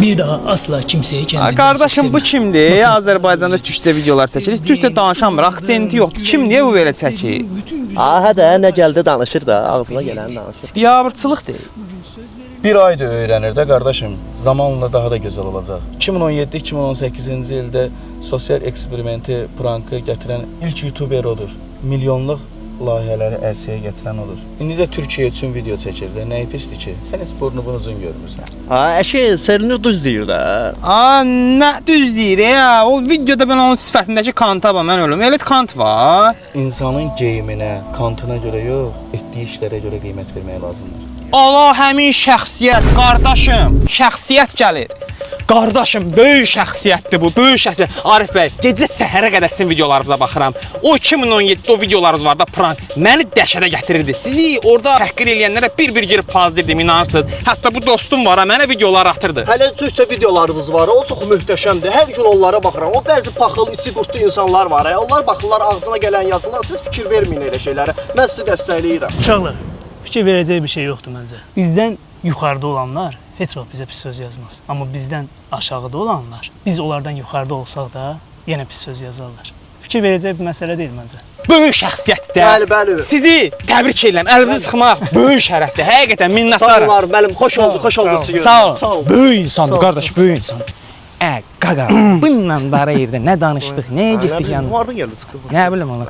Bir daha asla kimseye kendinden Qardaşım çox bu sevmə. kimdir? Azərbaycanda türkcə videolar çəkilir. Türkcə danışamır, akzenti yoxdur. Kimdir bu belə çəkir? Hə də nə gəldi danışır da, ağzına gələni danışır. Biabırçılıq deyil. Bir ayda öyrənir də qardaşım, zamanla daha da gözəl olacaq. 2017-2018-ci ildə sosial eksperimenti, prankı gətirən ilk YouTuber odur. Milyonluq layihələri ərsəyə gətirən odur. İndi də Türkiyə üçün video çəkir də. Nəyi pisdir ki? Sən heç burnunu uzun görmürsən. Ha, əşi sirrini düz deyir də. Nə düz deyir ya. O videoda mən onun sifətindəki kanta bax, mən ölüm. Elə kant var. İnsanın geyiminə, kantına görə yox, etdiyi işlərə görə qiymət vermək lazımdır. Allah həmin şəxsiyyət, qardaşım, şəxsiyyət gəlir. Qardaşım, böyük şəxsiyyətdir bu, böyük şəxsiyyət. Arif bəy, gecə səhərə qədər sizin videolarınıza baxıram. O 2017-də o videolarınız var da prank. Məni dəhşətə gətirirdi. Sizi orada təhqir eləyənlərə bir-bir girib pazdirdim, inanırsınız. Hətta bu dostum var, mənə videolar atırdı. Hələ türkçə videolarınız var, o çox möhtəşəmdir. Hər gün onlara baxıram. O bəzi paxıl, içi qurtlu insanlar var. Onlar baxırlar ağzına gələn yazılar. Siz fikir verməyin elə şeylərə. Mən sizi dəstəkləyirəm. Uşaqlar, fikir verəcək bir şey yoxdur məncə. Bizdən yuxarıda olanlar heç vaxt bizə pis söz yazmaz. Amma bizdən aşağıda olanlar, biz onlardan yuxarıda olsaq da yenə pis söz yazarlar. Fikir verəcək bir məsələ deyil məncə. Böyük şəxsiyyətdir. Bəli, bəli. Sizi təbrik edirəm. Əlinizi sıxmaq böyük şərəfdir. Həqiqətən Sağ minnətdaram. olun, müəllim. Xoş oldu, xoş oldu sizi. Sağ ol. Böyük insandır qardaş, böyük insan. Qaqa, bununla dara yerdə nə danışdıq, nəyə getdik yəni? Hardan gəldi çıxdı bu? Nə bilim ona.